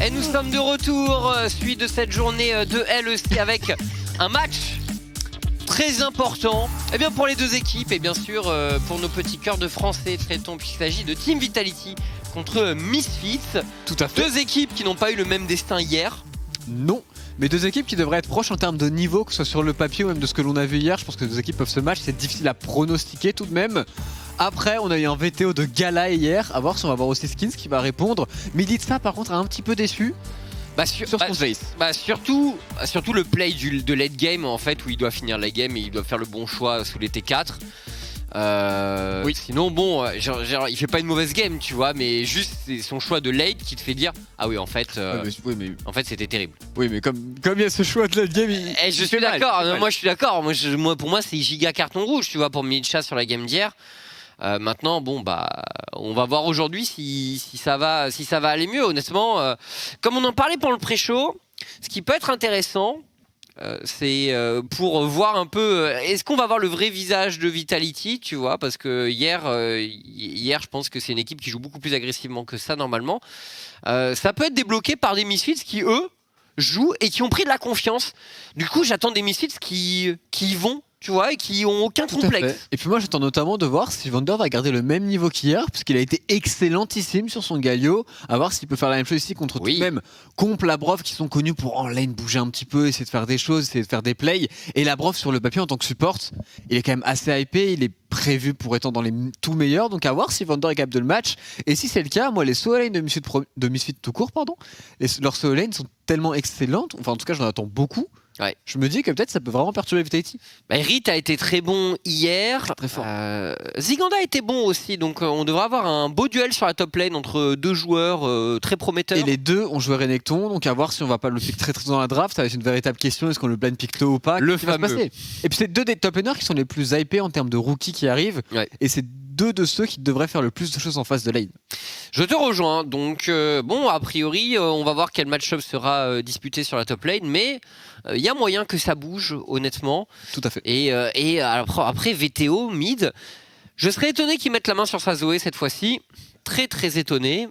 Et nous sommes de retour, suite de cette journée de LEC avec un match très important pour les deux équipes et bien sûr pour nos petits cœurs de français traitons puisqu'il s'agit de Team Vitality contre Misfits. Tout à fait. Deux équipes qui n'ont pas eu le même destin hier. Non, mais deux équipes qui devraient être proches en termes de niveau, que ce soit sur le papier ou même de ce que l'on a vu hier. Je pense que les deux équipes peuvent se match, c'est difficile à pronostiquer tout de même. Après, on a eu un VTO de gala hier, à voir si on va voir aussi Skins qui va répondre. Militsa par contre a un petit peu déçu. Sur son face. Surtout le play de late game en fait où il doit finir la game et il doit faire le bon choix sous les T4. Oui. Sinon bon, il fait pas une mauvaise game tu vois, mais juste c'est son choix de late qui te fait dire ah oui en fait, en fait c'était terrible. Oui mais comme il y a ce choix de late game, je suis d'accord. Moi je suis d'accord. Pour moi c'est giga carton rouge tu vois pour Militsa sur la game d'hier. Maintenant, bon on va voir aujourd'hui si ça va aller mieux. Honnêtement, comme on en parlait pour le pré-show, ce qui peut être intéressant, c'est pour voir un peu, est-ce qu'on va voir le vrai visage de Vitality, tu vois, parce que hier, je pense que c'est une équipe qui joue beaucoup plus agressivement que ça normalement. Ça peut être débloqué par des Misfits qui eux jouent et qui ont pris de la confiance. Du coup, j'attends des Misfits qui y vont. Tu vois, et qui ont aucun complexe. Et puis moi j'attends notamment de voir si Vander va garder le même niveau qu'hier, parce qu'il a été excellentissime sur son Galio. À voir s'il peut faire la même chose ici contre tout de même Comp, Labrov qui sont connus pour en lane bouger un petit peu, essayer de faire des choses, essayer de faire des plays. Et Labrov sur le papier en tant que support, il est quand même assez hypé, il est prévu pour être dans les tout meilleurs. Donc à voir si Vander est capable de le match. Et si c'est le cas, moi les solo lanes de Misfit tout court, leurs solo lanes sont tellement excellentes, enfin en tout cas j'en attends beaucoup. Ouais. Je me dis que peut-être ça peut vraiment perturber Vitality. Rit a été très bon hier. Très fort. Ziganda a été bon aussi, donc on devrait avoir un beau duel sur la top lane entre deux joueurs très prometteurs. Et les deux ont joué Renekton, donc à voir si on va pas le pick très tôt dans la draft. Ça va être une véritable question, est-ce qu'on le blind pick tôt ou pas? Le fameux. Et puis c'est deux des top laners qui sont les plus hypés en termes de rookies qui arrivent. Ouais. Et c'est deux de ceux qui devraient faire le plus de choses en face de lane. Je te rejoins, donc a priori on va voir quel match-up sera disputé sur la top lane, mais il y a moyen que ça bouge honnêtement. Tout à fait. Et après VTO, mid, je serais étonné qu'ils mettent la main sur sa Zoé cette fois-ci, très très étonné.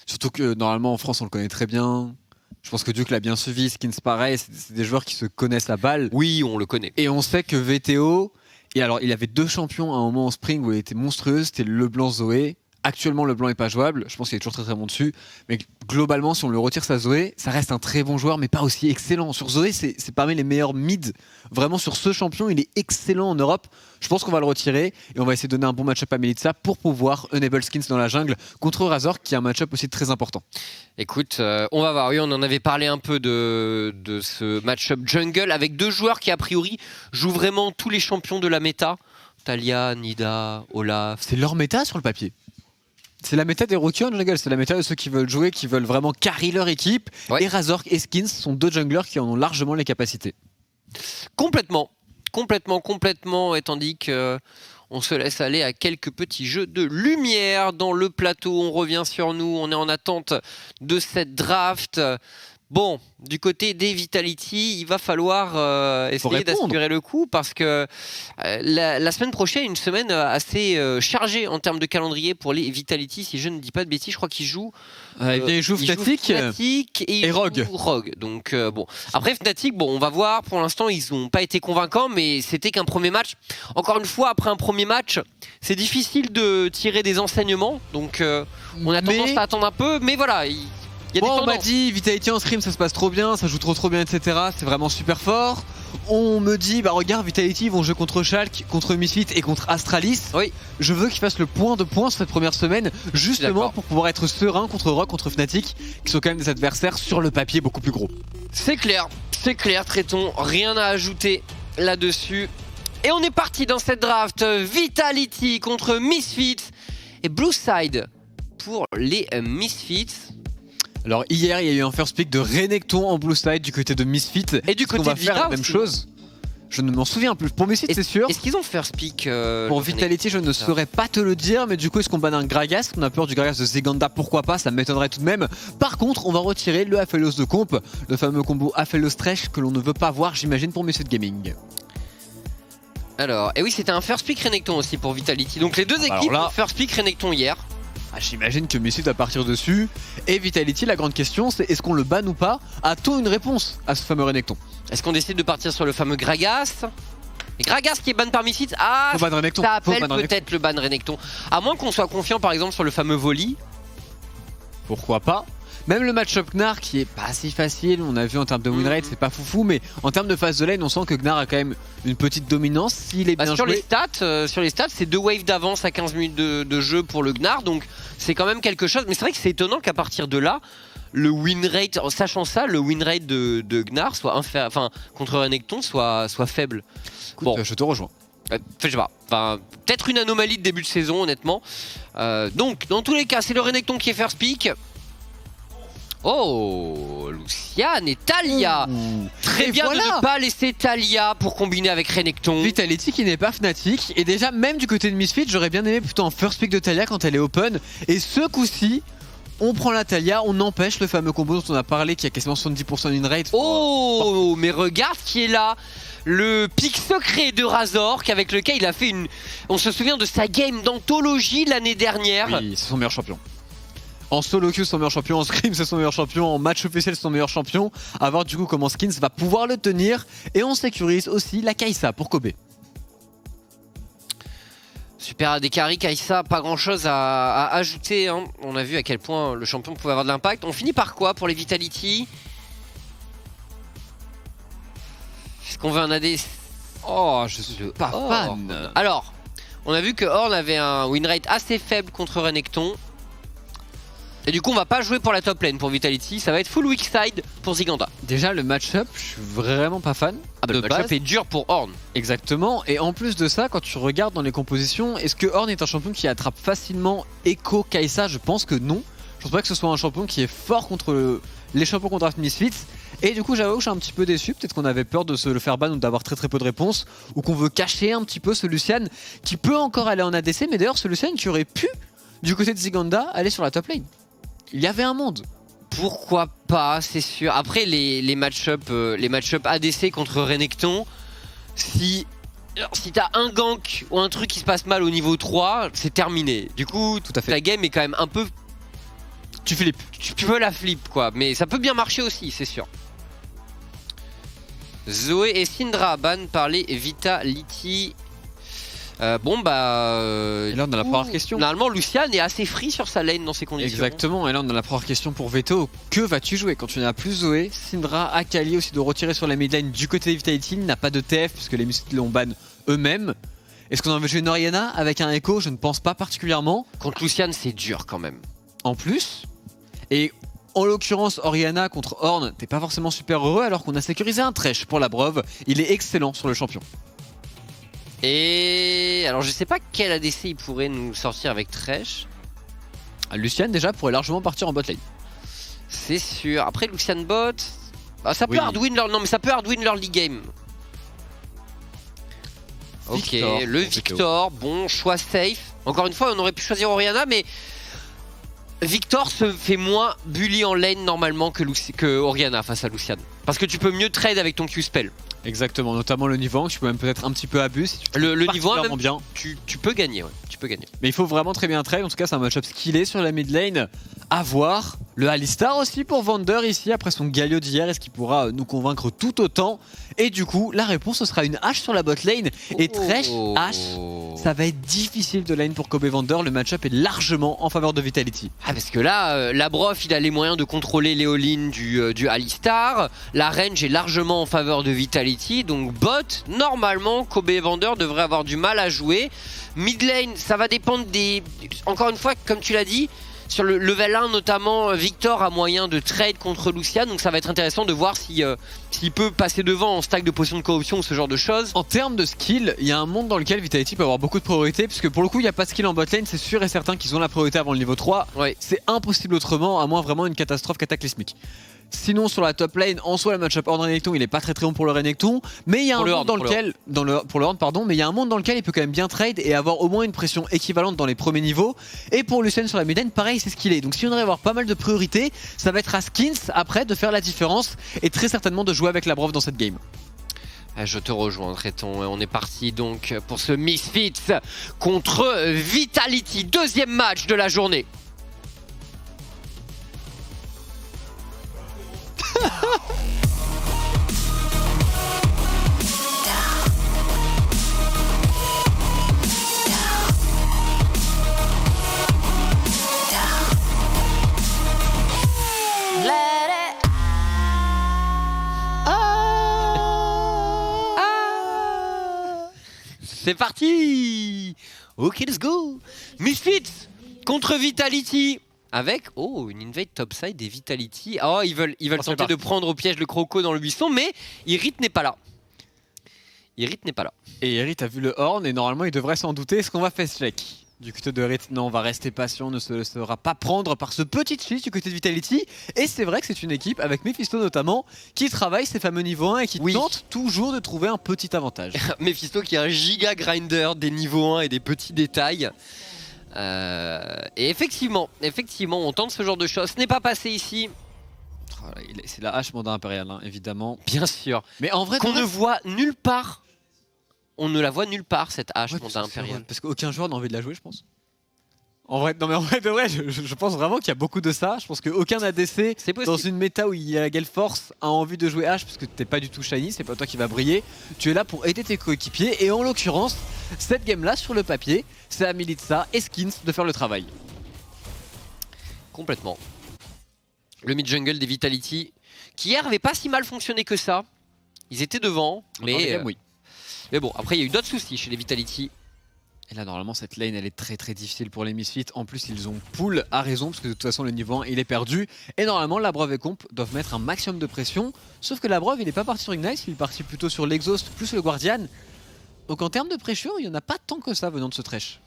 Surtout que normalement en France on le connaît très bien. Je pense que Duke l'a bien suivi, Skins pareil, c'est des joueurs qui se connaissent à balle. Oui, on le connaît. Et on sait que VTO, et alors il avait deux champions à un moment en spring où il était monstrueux, c'était LeBlanc Zoé. Actuellement, LeBlanc est pas jouable. Je pense qu'il est toujours très très bon dessus. Mais globalement, si on le retire sa Zoé, ça reste un très bon joueur, mais pas aussi excellent. Sur Zoé, c'est parmi les meilleurs mid. Vraiment, sur ce champion, il est excellent en Europe. Je pense qu'on va le retirer et on va essayer de donner un bon match-up à Militsa pour pouvoir enable Skins dans la jungle contre Razor, qui est un match-up aussi très important. Écoute, on va voir. Oui, on en avait parlé un peu de ce match-up jungle avec deux joueurs qui, a priori, jouent vraiment tous les champions de la méta. Taliyah, Nida, Olaf. C'est leur méta sur le papier. C'est la méta des rookies en jungle, c'est la méta de ceux qui veulent jouer, qui veulent vraiment carry leur équipe. Ouais. Et Razor et Skins sont deux junglers qui en ont largement les capacités. Complètement, et tandis qu'on se laisse aller à quelques petits jeux de lumière dans le plateau. On revient sur nous, on est en attente de cette draft. Bon, du côté des Vitality, il va falloir essayer d'assurer le coup parce que la semaine prochaine, une semaine assez chargée en termes de calendrier pour les Vitality. Si je ne dis pas de bêtises, je crois qu'ils jouent. Ils jouent Fnatic et Rogue. Donc bon, après Fnatic, on va voir. Pour l'instant, ils n'ont pas été convaincants, mais c'était qu'un premier match. Encore une fois, après un premier match, c'est difficile de tirer des enseignements. Donc on a tendance à attendre un peu, mais voilà. On m'a dit Vitality en scrim ça se passe trop bien, ça joue trop bien, etc. C'est vraiment super fort. On me dit regarde Vitality ils vont jouer contre Schalke, contre Misfit et contre Astralis. Oui. Je veux qu'ils fassent le point de points cette première semaine, justement pour pouvoir être serein contre Rogue, contre Fnatic, qui sont quand même des adversaires sur le papier beaucoup plus gros. C'est clair, traitons, rien à ajouter là-dessus. Et on est parti dans cette draft, Vitality contre Misfits et Blue Side pour les Misfits. Alors hier il y a eu un first pick de Renekton en blue side du côté de Misfit. Et du côté de Vita, la même chose. Je ne m'en souviens plus. Pour Misfit c'est sûr. Est-ce qu'ils ont first pick pour Vitality je ne saurais pas te le dire. Mais du coup est-ce qu'on banne un Gragas? On a peur du Gragas de Ziganda, pourquoi pas, ça m'étonnerait tout de même. Par contre on va retirer le Aphelios de comp. Le fameux combo Aphelios Thresh que l'on ne veut pas voir j'imagine pour Misfit Gaming. Alors, et oui c'était un first pick Renekton aussi pour Vitality. Donc les deux équipes ont first pick Renekton hier. J'imagine que Misfits va partir dessus. Et Vitality, la grande question, c'est est-ce qu'on le banne ou pas? A-t-on une réponse à ce fameux Renekton? Est-ce qu'on décide de partir sur le fameux Gragas? Et Gragas qui est ban par Misfits, faut ban Renekton. Ça appelle peut-être le ban Renekton. À moins qu'on soit confiant par exemple sur le fameux Volley. Pourquoi pas? Même le match-up Gnar qui est pas si facile, on a vu en termes de win rate, c'est pas foufou, mais en termes de phase de lane, on sent que Gnar a quand même une petite dominance s'il est bien sur joué. Sur les stats, c'est 2 waves d'avance à 15 minutes de jeu pour le Gnar, donc c'est quand même quelque chose. Mais c'est vrai que c'est étonnant qu'à partir de là, le win rate, en sachant ça, le win rate de Gnar soit contre Renekton soit faible. Écoute, bon, je te rejoins. Je sais pas. Enfin, peut-être une anomalie de début de saison, honnêtement. Donc, dans tous les cas, c'est le Renekton qui est first pick. Oh, Lucian et Taliyah. Très bien de ne pas laisser Taliyah pour combiner avec Renekton. Vitality qui n'est pas Fnatic. Et déjà, même du côté de Misfits, j'aurais bien aimé plutôt un first pick de Taliyah quand elle est open. Et ce coup-ci, on prend la Taliyah, on empêche le fameux combo dont on a parlé qui a quasiment 70% d'une rate. Oh, mais regarde qui est là. Le pic secret de Razork avec lequel il a fait une... On se souvient de sa game d'anthologie l'année dernière. Oui, c'est son meilleur champion. En solo queue, c'est son meilleur champion. En scrim, c'est son meilleur champion. En match officiel, c'est son meilleur champion. À voir du coup comment Skins va pouvoir le tenir. Et on sécurise aussi la Kai'Sa pour Kobe. Super AD carry, Kai'Sa, pas grand chose à ajouter. Hein. On a vu à quel point le champion pouvait avoir de l'impact. On finit par quoi pour les Vitality? Est-ce qu'on veut un AD? Oh, je suis pas fan. Alors, on a vu que Ornn avait un win rate assez faible contre Renekton. Et du coup, on va pas jouer pour la top lane pour Vitality, ça va être full weak side pour Ziganda. Déjà, le match-up, je suis vraiment pas fan. Le match-up est dur pour Ornn. Exactement, et en plus de ça, quand tu regardes dans les compositions, est-ce que Ornn est un champion qui attrape facilement Echo, Kai'Sa? Je pense que non. Je pense pas que ce soit un champion qui est fort contre les champions qu'on draft Misfits. Et du coup, j'avoue que je suis un petit peu déçu. Peut-être qu'on avait peur de se le faire ban ou d'avoir très peu de réponses. Ou qu'on veut cacher un petit peu ce Lucian qui peut encore aller en ADC. Mais d'ailleurs, ce Lucian qui aurait pu, du côté de Ziganda, aller sur la top lane. Il y avait un monde. Pourquoi pas, c'est sûr. Après, les match-up ADC contre Renekton, si t'as un gank ou un truc qui se passe mal au niveau 3, c'est terminé. Du coup, tout à fait. Ta game est quand même un peu... Tu flippes. Tu peux la flip, quoi. Mais ça peut bien marcher aussi, c'est sûr. Zoé et Syndra ban par les Vitality. Et là, on a la première question. Normalement, Lucian est assez free sur sa lane dans ces conditions. Exactement, et là, on a la première question pour Veto. Que vas-tu jouer quand tu n'as plus Zoé? Syndra, Akali aussi de retirer sur la mid lane du côté des Vitality. Il n'a pas de TF puisque les Misfits l'ont ban eux-mêmes. Est-ce qu'on en veut jouer une Orianna avec un Echo? Je ne pense pas particulièrement. Contre Lucian, c'est dur quand même. En plus, et en l'occurrence, Orianna contre Ornn, t'es pas forcément super heureux alors qu'on a sécurisé un Thresh pour la Brove. Il est excellent sur le champion. Et alors je sais pas quel ADC il pourrait nous sortir avec Thresh. Lucian déjà pourrait largement partir en bot lane. C'est sûr. Après Lucian bot, ça peut hardwin leur... Non mais ça peut hardwin leur league game. Victor, ok, le Victor, bon choix safe. Encore une fois on aurait pu choisir Orianna mais Victor se fait moins bully en lane normalement que Orianna face à Lucian. Parce que tu peux mieux trade avec ton Q-spell. Exactement, notamment le niveau 1, tu peux même peut-être un petit peu abus. Si tu le niveau 1, même, bien. Tu peux gagner, ouais. Tu peux gagner. Mais il faut vraiment très bien trade. En tout cas, c'est un match-up skillé sur la mid lane. À voir. Le Alistar aussi pour Vander ici, après son Galio d'hier. Est-ce qu'il pourra nous convaincre tout autant? Et du coup, la réponse, ce sera une hache sur la bot lane. Et Thresh, hache, ça va être difficile de lane pour Kobe Vander. Le match-up est largement en faveur de Vitality. Ah, parce que là, la Brof, il a les moyens de contrôler les all-in du Alistar. La range est largement en faveur de Vitality. Donc bot, normalement, Kobe Vander devrait avoir du mal à jouer. Mid lane, ça va dépendre des... Encore une fois, comme tu l'as dit, sur le level 1 notamment, Victor a moyen de trade contre Lucian. Donc ça va être intéressant de voir s'il peut passer devant en stack de potions de corruption ou ce genre de choses. En termes de skill, il y a un monde dans lequel Vitality peut avoir beaucoup de priorité. Puisque pour le coup, il n'y a pas de skill en bot lane. C'est sûr et certain qu'ils ont la priorité avant le niveau 3. Ouais. C'est impossible autrement, à moins vraiment une catastrophe cataclysmique. Sinon sur la top lane, en soi le match-up Ornn Renekton il est pas très bon pour le Renekton, mais il y a un monde dans lequel pour le Ornn pardon, mais il y a un monde dans lequel il peut quand même bien trade et avoir au moins une pression équivalente dans les premiers niveaux. Et pour Lucian sur la mid lane, pareil, c'est ce qu'il est. Donc si on devrait avoir pas mal de priorités, ça va être à Skins après de faire la différence et très certainement de jouer avec la Brove dans cette game. Je te rejoins, Tréton. On est parti donc pour ce Misfits contre Vitality, deuxième match de la journée. C'est parti. Ok, let's go. Misfits contre Vitality. Avec, une invade topside des Vitality. Oh, ils veulent tenter de prendre au piège le croco dans le buisson, mais Irit n'est pas là. Irit n'est pas là. Et Irit a vu le horn et normalement il devrait s'en douter. Est-ce qu'on va face check du côté de Irit? Non, on va rester patient, on ne se laissera pas prendre par ce petit cheat du côté de Vitality. Et c'est vrai que c'est une équipe, avec Mephisto notamment, qui travaille ses fameux niveaux 1 et qui tente toujours de trouver un petit avantage. Mephisto qui est un giga grinder des niveaux 1 et des petits détails. Et effectivement, on tente ce genre de choses. Ce n'est pas passé ici. C'est la hache mandat impérial, hein, évidemment. Bien sûr. Mais en vrai, qu'on ne voit nulle part. On ne la voit nulle part, cette hache mandat impérial. Parce qu'aucun joueur n'a envie de la jouer, je pense. En vrai, non mais en vrai de vrai, je pense vraiment qu'il y a beaucoup de ça. Je pense qu'aucun ADC dans une méta où il y a la Gale Force a envie de jouer H parce que t'es pas du tout shiny, c'est pas toi qui va briller. Tu es là pour aider tes coéquipiers et en l'occurrence, cette game là sur le papier, c'est à Militia et Skins de faire le travail. Complètement. Le mid-jungle des Vitality, qui hier avait pas si mal fonctionné que ça. Ils étaient devant, mais bon, après il y a eu d'autres soucis chez les Vitality. Et là normalement cette lane elle est très difficile pour les Misfits. En plus ils ont pull à raison parce que de toute façon le niveau 1 il est perdu. Et normalement Labrov et Comp doivent mettre un maximum de pression. Sauf que Labrov il est pas parti sur Ignite, il est parti plutôt sur l'Exhaust plus le Guardian. Donc en termes de pression il n'y en a pas tant que ça venant de ce Thresh.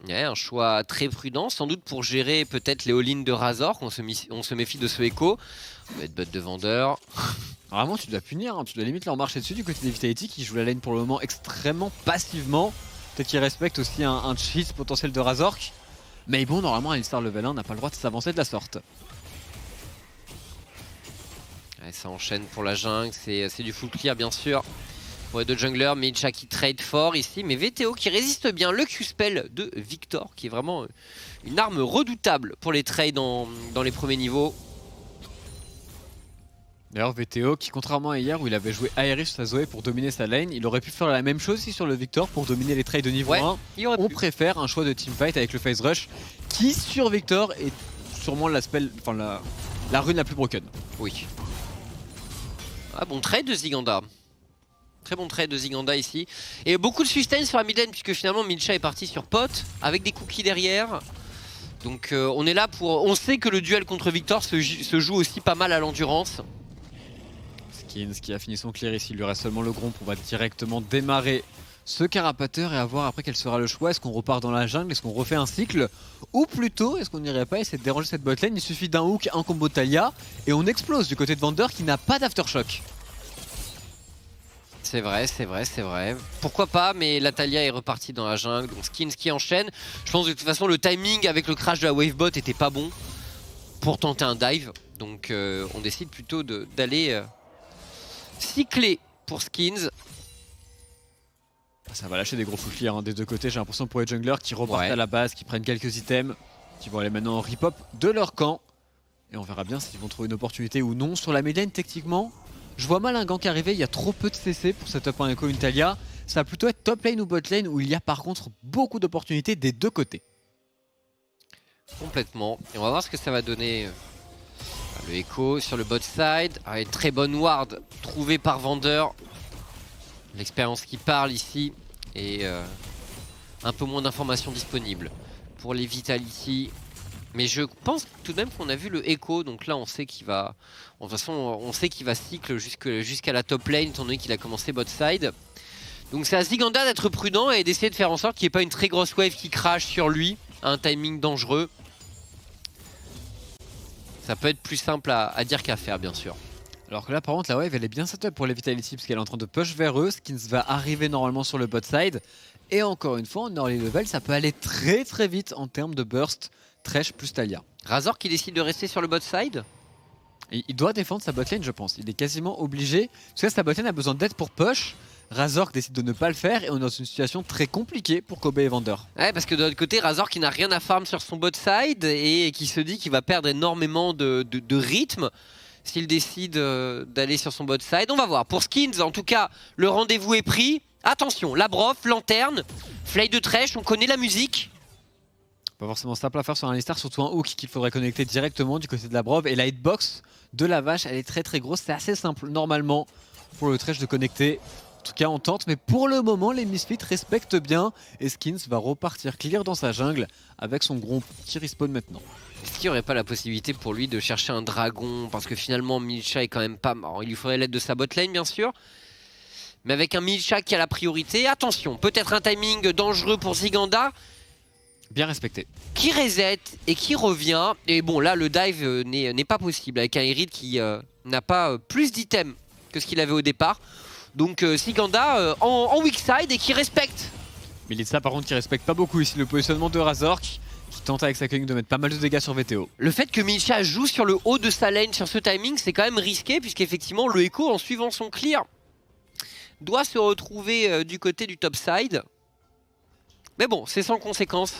Ouais, un choix très prudent, sans doute pour gérer peut-être les all-in de Razor, on se méfie de ce Echo. On va être bot de vendeur. Vraiment tu dois punir, hein. Tu dois limite leur marcher dessus du côté des Vitality qui joue la lane pour le moment extrêmement passivement. Peut-être qu'ils respectent aussi un cheat potentiel de Razork. Mais bon, normalement Alistar level 1 n'a pas le droit de s'avancer de la sorte. Ouais, ça enchaîne pour la jungle, c'est du full clear bien sûr. Pour les deux junglers, Militia qui trade fort ici, mais VTO qui résiste bien. Le Q-spell de Victor qui est vraiment une arme redoutable pour les trades dans les premiers niveaux. D'ailleurs VTO qui contrairement à hier où il avait joué Aerith sur sa Zoé pour dominer sa lane, il aurait pu faire la même chose ici sur le Victor pour dominer les trades de niveau 1. On préfère un choix de teamfight avec le phase rush qui sur Victor est sûrement la rune la plus broken. Oui. Ah bon trade de Ziganda. Très bon trade de Ziganda ici. Et beaucoup de sustain sur la mid lane puisque finalement Militia est parti sur pot avec des cookies derrière. Donc on est là pour... On sait que le duel contre Victor se joue aussi pas mal à l'endurance. Skins qui a fini son clear ici, il lui reste seulement le Gromp. On va directement démarrer ce carapateur et à voir après quel sera le choix. Est-ce qu'on repart dans la jungle? Est-ce qu'on refait un cycle? Ou plutôt, est-ce qu'on n'irait pas essayer de déranger cette botlane? Il suffit d'un hook, un combo Talia et on explose du côté de Vander qui n'a pas d'aftershock. C'est vrai. Pourquoi pas, mais la Talia est repartie dans la jungle. Donc Skins qui enchaîne. Je pense que de toute façon le timing avec le crash de la Wavebot était pas bon pour tenter un dive. Donc on décide plutôt d'aller cycler pour Skins. Ça va lâcher des gros full clear des deux côtés. J'ai l'impression pour les junglers qui repartent à la base, qui prennent quelques items, qui vont aller maintenant en rip-hop de leur camp. Et on verra bien s'ils vont trouver une opportunité ou non. Sur la mid lane techniquement, je vois mal un gank arriver, il y a trop peu de CC pour setup un Echo, une Talia. Ça va plutôt être top lane ou bot lane où il y a par contre beaucoup d'opportunités des deux côtés. Complètement. Et on va voir ce que ça va donner. Le Echo sur le bot side. Une très bonne ward trouvée par Vander. L'expérience qui parle ici. Et un peu moins d'informations disponibles pour les Vitality. Mais je pense tout de même qu'on a vu le Echo, donc là on sait qu'il va... De toute façon on sait qu'il va cycle jusqu'à la top lane étant donné qu'il a commencé bot side. Donc c'est à Ziganda d'être prudent et d'essayer de faire en sorte qu'il n'y ait pas une très grosse wave qui crash sur lui à un timing dangereux. Ça peut être plus simple à dire qu'à faire bien sûr. Alors que là par contre la wave elle est bien setup pour les Vitality parce qu'elle est en train de push vers eux. Skins va arriver normalement sur le bot side. Et encore une fois en early level ça peut aller très vite en termes de burst. Thresh plus Talia. Razor qui décide de rester sur le bot side. Et il doit défendre sa botlane je pense. Il est quasiment obligé. Parce que sa botlane a besoin d'aide pour push. Razor décide de ne pas le faire et on est dans une situation très compliquée pour Kobe et Vander. Ouais parce que de l'autre côté Razor qui n'a rien à farm sur son bot side et qui se dit qu'il va perdre énormément de rythme s'il décide d'aller sur son bot side. On va voir. Pour Skins en tout cas le rendez-vous est pris. Attention, Labrov, lanterne, Flay de Thresh, on connaît la musique. Pas forcément simple à faire sur un Alistar, surtout un hook qu'il faudrait connecter directement du côté de Labrov. Et la hitbox de la vache, elle est très grosse. C'est assez simple normalement pour le Thresh de connecter En tout cas, on tente, mais pour le moment, les Misfits respectent bien et Skins va repartir clear dans sa jungle avec son gros qui respawn maintenant. Est-ce qu'il n'y aurait pas la possibilité pour lui de chercher un dragon? Parce que finalement, Milicha est quand même pas mort. Il lui faudrait l'aide de sa botlane, bien sûr. Mais avec un Milicha qui a la priorité, attention, peut-être un timing dangereux pour Ziganda. Bien respecté. Qui reset et qui revient. Et bon, là, le dive n'est pas possible avec un Irid qui n'a pas plus d'items que ce qu'il avait au départ. Donc Ziganda en weak side et qui respecte. Melissa, par contre, qui respecte pas beaucoup ici le positionnement de Razork, qui tente avec sa King de mettre pas mal de dégâts sur VTO. Le fait que Milicha joue sur le haut de sa lane sur ce timing, c'est quand même risqué, puisqu'effectivement, le Echo, en suivant son clear, doit se retrouver du côté du top side. Mais bon, c'est sans conséquence.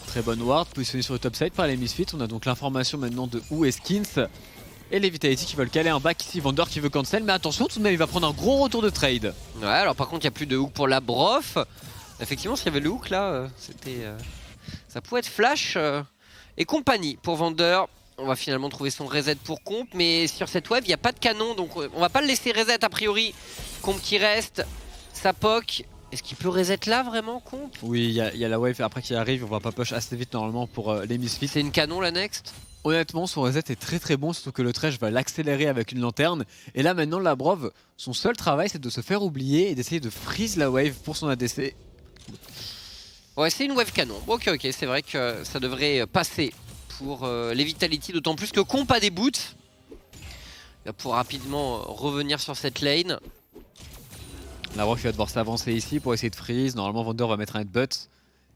Très bonne ward positionnée sur le top side par les Misfits. On a donc l'information maintenant de où est Skins. Et les Vitality qui veulent caler un back ici. Vander qui veut cancel. Mais attention, tout de même, il va prendre un gros retour de trade. Ouais, alors par contre, il n'y a plus de hook pour la Brof. Effectivement, s'il y avait le hook là, ça pouvait être flash et compagnie pour Vander. On va finalement trouver son reset pour Comp. Mais sur cette wave, il n'y a pas de canon. Donc on va pas le laisser reset a priori. Comp qui reste. Sa poke. Est-ce qu'il peut reset là vraiment, Comp? Oui, il y a la wave après qui arrive. On va pas push assez vite normalement pour les Misfits. C'est une canon la next? Honnêtement, son reset est très très bon, surtout que le Thresh va l'accélérer avec une lanterne. Et là maintenant, la Brov, son seul travail c'est de se faire oublier et d'essayer de freeze la wave pour son ADC. Ouais, c'est une wave canon. Ok, c'est vrai que ça devrait passer pour les Vitality, d'autant plus que Comp a des boots. Il va pouvoir rapidement revenir sur cette lane. La Brov va devoir s'avancer ici pour essayer de freeze. Normalement, Vander va mettre un headbutt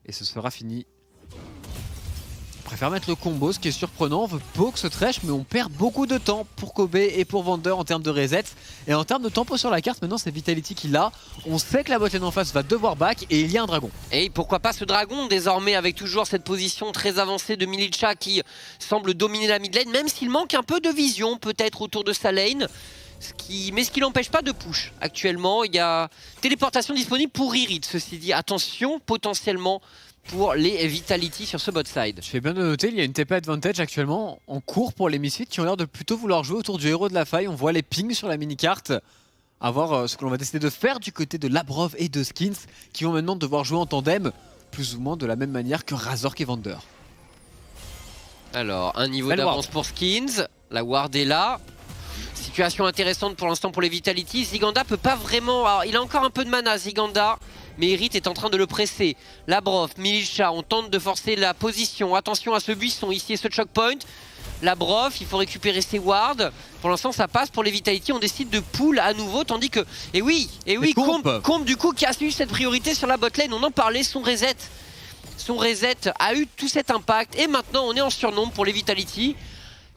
et ce sera fini. On préfère mettre le combo, ce qui est surprenant. On veut poke ce Thresh, mais on perd beaucoup de temps pour Kobe et pour Vander en termes de reset. Et en termes de tempo sur la carte, maintenant c'est Vitality qui l'a. On sait que la botlane en face va devoir back et il y a un dragon. Et pourquoi pas ce dragon désormais avec toujours cette position très avancée de Milicha qui semble dominer la mid lane, même s'il manque un peu de vision peut-être autour de sa lane. Mais ce qui l'empêche pas de push. Actuellement, il y a téléportation disponible pour Irid. Ceci dit, attention potentiellement pour les Vitality sur ce bot side. Je fais bien de noter, il y a une TP advantage actuellement en cours pour les Misfits qui ont l'air de plutôt vouloir jouer autour du héros de la faille. On voit les pings sur la mini-carte. À voir ce que l'on va décider de faire du côté de Labrov et de Skins qui vont maintenant devoir jouer en tandem, plus ou moins de la même manière que Razork et Vander. Alors, un niveau d'avance pour Skins. La ward est là. Situation intéressante pour l'instant pour les Vitality. Ziganda peut pas vraiment... Alors, il a encore un peu de mana, Ziganda. Mais Irid est en train de le presser. Labrov, Milicha, on tente de forcer la position. Attention à ce buisson ici et ce choke point. Labrov, il faut récupérer ses wards. Pour l'instant, ça passe pour les Vitality. On décide de pull à nouveau. Tandis que... Et oui, Comp du coup qui a eu cette priorité sur la botlane. On en parlait, son reset. Son reset a eu tout cet impact. Et maintenant, on est en surnombre pour les Vitality.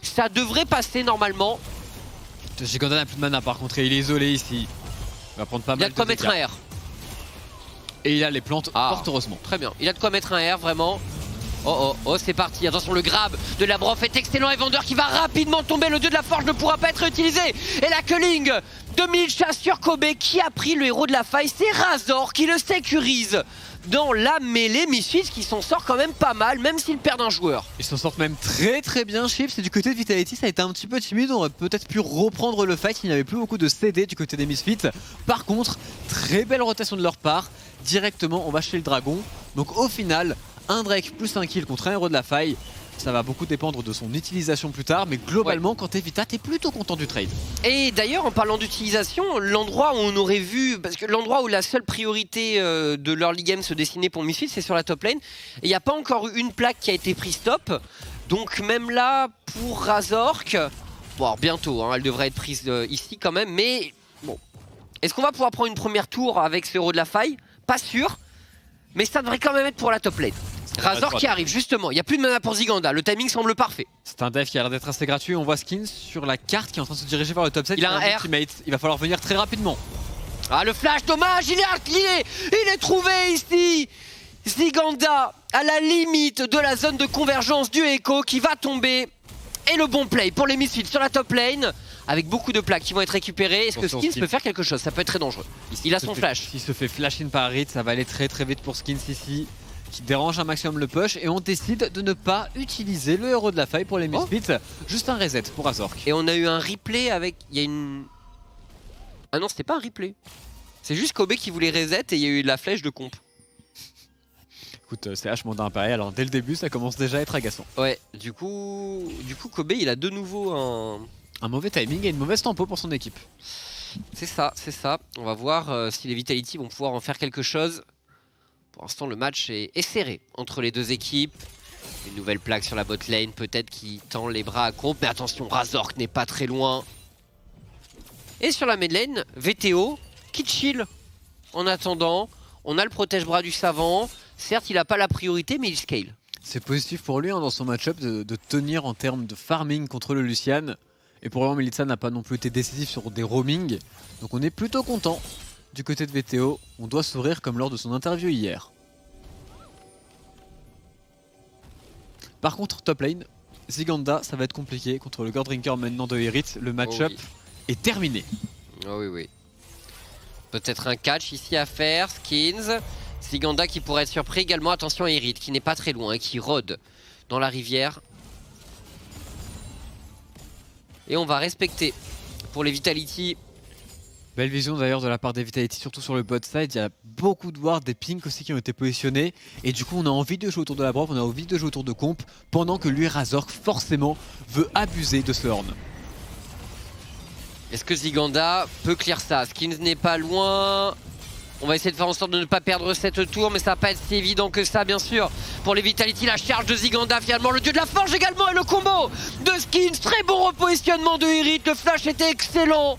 Ça devrait passer normalement. Ziganda n'a plus de mana par contre et il est isolé ici. Il va prendre pas mal de dégâts. Il a de quoi mettre un R. Et il a les plantes, fort heureusement. Très bien, il a de quoi mettre un R vraiment. Oh, c'est parti, attention, le grab de la Brof est excellent et Vander qui va rapidement tomber. Le dieu de la forge ne pourra pas être utilisé. Et la culling de Milicha sur Kobe qui a pris le héros de la faille. C'est Razor qui le sécurise dans la mêlée. Misfits qui s'en sort quand même pas mal, même s'ils perdent un joueur. Ils s'en sortent même très bien. Chips, et du côté de Vitality, ça a été un petit peu timide. On aurait peut-être pu reprendre le fight. Il n'y avait plus beaucoup de CD du côté des Misfits. Par contre, très belle rotation de leur part. Directement, on va chez le dragon. Donc au final, un Drake plus un kill contre un héros de la faille. Ça va beaucoup dépendre de son utilisation plus tard, mais globalement, quand t'es Vita, t'es plutôt content du trade. Et d'ailleurs, en parlant d'utilisation, l'endroit où on aurait vu, parce que l'endroit où la seule priorité de l'early game se dessinait pour Misfits, c'est sur la top lane. Et il n'y a pas encore eu une plaque qui a été prise top. Donc même là, pour Razork, bon, alors bientôt, hein, elle devrait être prise ici quand même, mais bon. Est-ce qu'on va pouvoir prendre une première tour avec ce héros de la faille? Pas sûr, mais ça devrait quand même être pour la top lane. Razor qui arrive justement, il n'y a plus de mana pour Ziganda, le timing semble parfait. C'est un dev qui a l'air d'être assez gratuit, on voit Skins sur la carte qui est en train de se diriger vers le top 7. Il a un R. Ultimate. Il va falloir venir très rapidement. Ah le flash, dommage, il est trouvé ici. Ziganda à la limite de la zone de convergence du Echo qui va tomber. Et le bon play pour les Misfits sur la top lane. Avec beaucoup de plaques qui vont être récupérées. Est-ce que Skins peut faire quelque chose? Ça peut être très dangereux. Il a son flash. S'il se fait flash in par Rit, ça va aller très vite pour Skins ici. Qui dérange un maximum le push. Et on décide de ne pas utiliser le héros de la faille pour les Misfits. Juste un reset pour Razork. Et on a eu un replay avec... Il y a une Ah non, c'était pas un replay. C'est juste Kobe qui voulait reset et il y a eu la flèche de comp. Écoute, c'est H mandat impérial, alors dès le début ça commence déjà à être agaçant. Ouais, du coup Kobe il a de nouveau un mauvais timing et une mauvaise tempo pour son équipe. C'est ça. On va voir si les Vitality vont pouvoir en faire quelque chose. Pour l'instant, le match est serré entre les deux équipes. Une nouvelle plaque sur la bot lane, peut-être qui tend les bras à Comp. Mais attention, Razork n'est pas très loin. Et sur la mid lane, VTO qui chill. En attendant, on a le protège-bras du savant. Certes, il n'a pas la priorité, mais il scale. C'est positif pour lui dans son match-up de tenir en termes de farming contre le Lucian. Et pour le moment, Melitza n'a pas non plus été décisif sur des roamings. Donc on est plutôt content du côté de VTO. On doit sourire comme lors de son interview hier. Par contre, top lane, Ziganda, ça va être compliqué contre le Goredrinker maintenant de Herith. Le match-up est terminé. Oh oui. Peut-être un catch ici à faire, Skins. Ziganda qui pourrait être surpris également. Attention à Herith qui n'est pas très loin, qui rôde dans la rivière. Et on va respecter pour les Vitality. Belle vision d'ailleurs de la part des Vitality, surtout sur le bot side. Il y a beaucoup de wards, des pinks aussi qui ont été positionnés. Et du coup, on a envie de jouer autour de la Brov, on a envie de jouer autour de Comp. Pendant que lui, Razork, forcément, veut abuser de ce Horn. Est-ce que Ziganda peut clear ça? Skins n'est pas loin. On va essayer de faire en sorte de ne pas perdre cette tour, mais ça va pas être si évident que ça, bien sûr. Pour les Vitality, la charge de Ziganda, finalement, le dieu de la forge également, et le combo de Skins. Très bon repositionnement de Herith, le flash était excellent.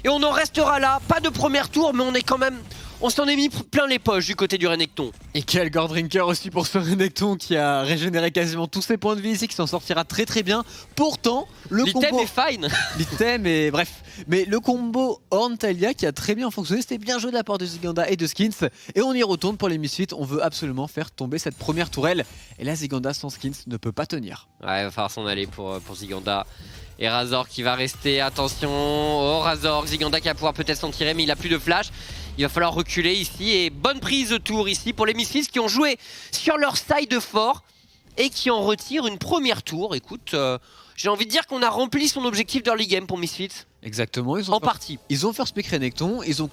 Et on en restera là, pas de première tour, mais on est quand même... On s'en est mis plein les poches du côté du Renekton. Et quel Goredrinker aussi pour ce Renekton qui a régénéré quasiment tous ses points de vie ici, qui s'en sortira très bien. Pourtant, le l'item combo... est fine. L'item est... Bref. Mais le combo Horn-Taliyah qui a très bien fonctionné, c'était bien joué de la part de Ziganda et de Skins. Et on y retourne pour les Misfits, on veut absolument faire tomber cette première tourelle. Et là, Ziganda sans Skins ne peut pas tenir. Ouais, il va falloir s'en aller pour Ziganda. Et Razork qui va rester, attention, oh Razork, Ziganda qui va pouvoir peut-être s'en tirer mais il a plus de flash. Il va falloir reculer ici et bonne prise de tour ici pour les Misfits qui ont joué sur leur side fort et qui en retirent une première tour. Écoute, j'ai envie de dire qu'on a rempli son objectif d'early game pour Misfits. Exactement, en partie. Ils ont first pick Renekton, ils ont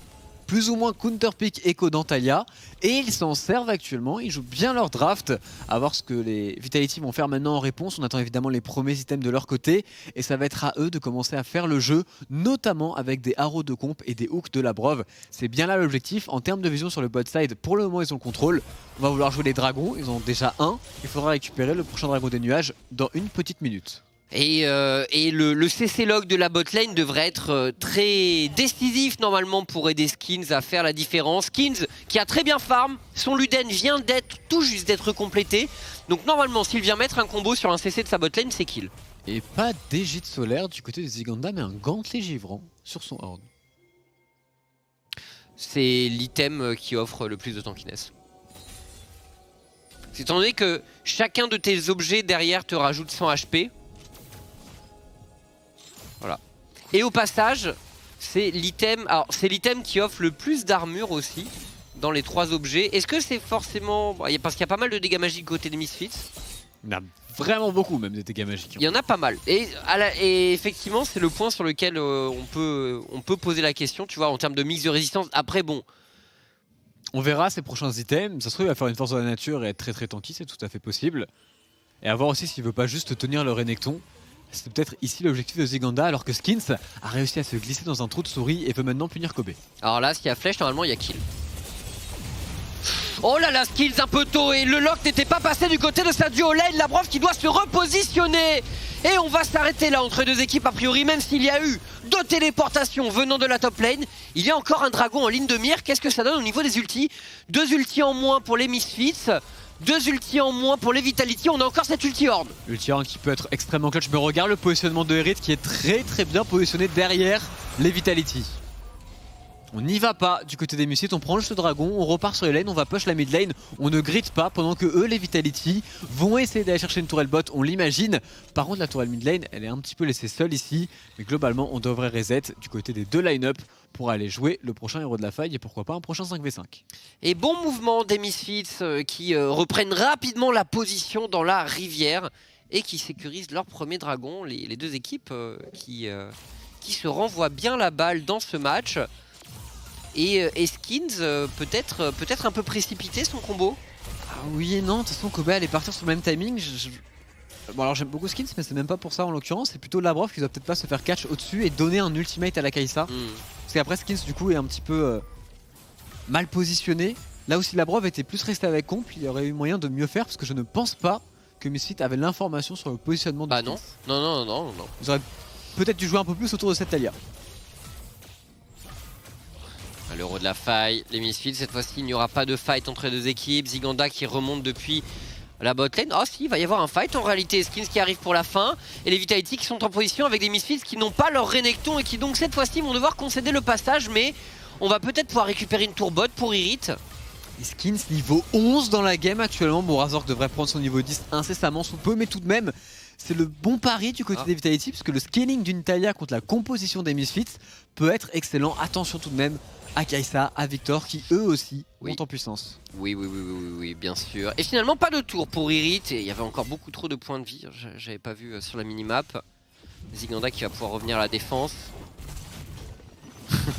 plus ou moins counter pick Echo dans Taliyah et ils s'en servent actuellement, ils jouent bien leur draft. À voir ce que les Vitality vont faire maintenant en réponse. On attend évidemment les premiers items de leur côté et ça va être à eux de commencer à faire le jeu, notamment avec des arrows de comp et des hooks de la Brov. C'est bien là l'objectif. En termes de vision sur le bot side, pour le moment ils ont le contrôle. On va vouloir jouer les dragons, ils en ont déjà un. Il faudra récupérer le prochain dragon des nuages dans une petite minute. Et le CC log de la botlane devrait être très décisif normalement pour aider Skins à faire la différence. Skins qui a très bien farm, son Luden vient d'être tout juste d'être complété. Donc normalement s'il vient mettre un combo sur un CC de sa botlane, c'est kill. Et pas d'égide solaire du côté de Ziganda, mais un gantelet givrant sur son Horn. C'est l'item qui offre le plus de tankiness. Étant donné que chacun de tes objets derrière te rajoute 100 HP. Voilà. Et au passage, c'est l'item qui offre le plus d'armure aussi dans les 3 objets. Est-ce que c'est forcément... Parce qu'il y a pas mal de dégâts magiques côté des Misfits. Il y en a vraiment beaucoup même des dégâts magiques. Il y en a pas mal. Et effectivement, c'est le point sur lequel on peut poser la question, tu vois, en termes de mix de résistance. Après, bon... On verra ses prochains items. Ça se trouve, il va faire une force de la nature et être très tanky, c'est tout à fait possible. Et à voir aussi s'il veut pas juste tenir le Renekton. C'est peut-être ici l'objectif de Ziganda, alors que Skins a réussi à se glisser dans un trou de souris et peut maintenant punir Kobe. Alors là, s'il y a flèche, normalement il y a kill. Oh là là, Skills un peu tôt et le lock n'était pas passé du côté de sa duo lane. La Brov qui doit se repositionner. Et on va s'arrêter là entre deux équipes a priori, même s'il y a eu 2 téléportations venant de la top lane. Il y a encore un dragon en ligne de mire. Qu'est-ce que ça donne au niveau des ultis? 2 ultis en moins pour les Misfits. 2 ultis en moins pour les Vitality, on a encore cette ulti Horn. Ulti Horn qui peut être extrêmement clutch, mais regarde le positionnement de Herith qui est très bien positionné derrière les Vitality. On n'y va pas du côté des Misfits, on prend juste le dragon, on repart sur les lanes, on va push la mid lane, on ne grid pas pendant que eux, les Vitality, vont essayer d'aller chercher une tourelle bot, on l'imagine. Par contre la tourelle mid lane, elle est un petit peu laissée seule ici, mais globalement on devrait reset du côté des 2 line-up pour aller jouer le prochain héros de la faille et pourquoi pas un prochain 5v5. Et bon mouvement des Misfits qui reprennent rapidement la position dans la rivière et qui sécurisent leur premier dragon. Les 2 équipes qui se renvoient bien la balle dans ce match. et Skins peut-être un peu précipité son combo. Ah oui et non, de toute façon Kobe allait partir sur le même timing. Bon alors j'aime beaucoup Skins mais c'est même pas pour ça en l'occurrence, c'est plutôt Labrov qui doit peut-être pas se faire catch au-dessus et donner un ultimate à la Kai'Sa. Parce qu'après Skins du coup est un petit peu mal positionné. Là où si Labrov était plus resté avec Comp, il y aurait eu moyen de mieux faire parce que je ne pense pas que Misfit avait l'information sur le positionnement de Bah Skins. non. Ils auraient peut-être dû jouer un peu plus autour de cette Talia. L'euro de la faille, les Misfits, cette fois-ci il n'y aura pas de fight entre les deux équipes. Ziganda qui remonte depuis la botlane. Oh si, il va y avoir un fight en réalité. Skins qui arrive pour la fin et les Vitality qui sont en position avec des Misfits qui n'ont pas leur Renekton et qui donc cette fois-ci vont devoir concéder le passage, mais on va peut-être pouvoir récupérer une tour bot pour Irit. Et Skins niveau 11 dans la game actuellement. Bon, Razork devrait prendre son niveau 10 incessamment sous peu, mais tout de même c'est le bon pari du côté des Vitality parce que le scaling d'une Talia contre la composition des Misfits peut être excellent. Attention tout de même à Kai'Sa, à Victor qui eux aussi montent en puissance. Oui, bien sûr. Et finalement pas de tour pour Irit et il y avait encore beaucoup trop de points de vie, j'avais pas vu sur la minimap. Ziganda qui va pouvoir revenir à la défense.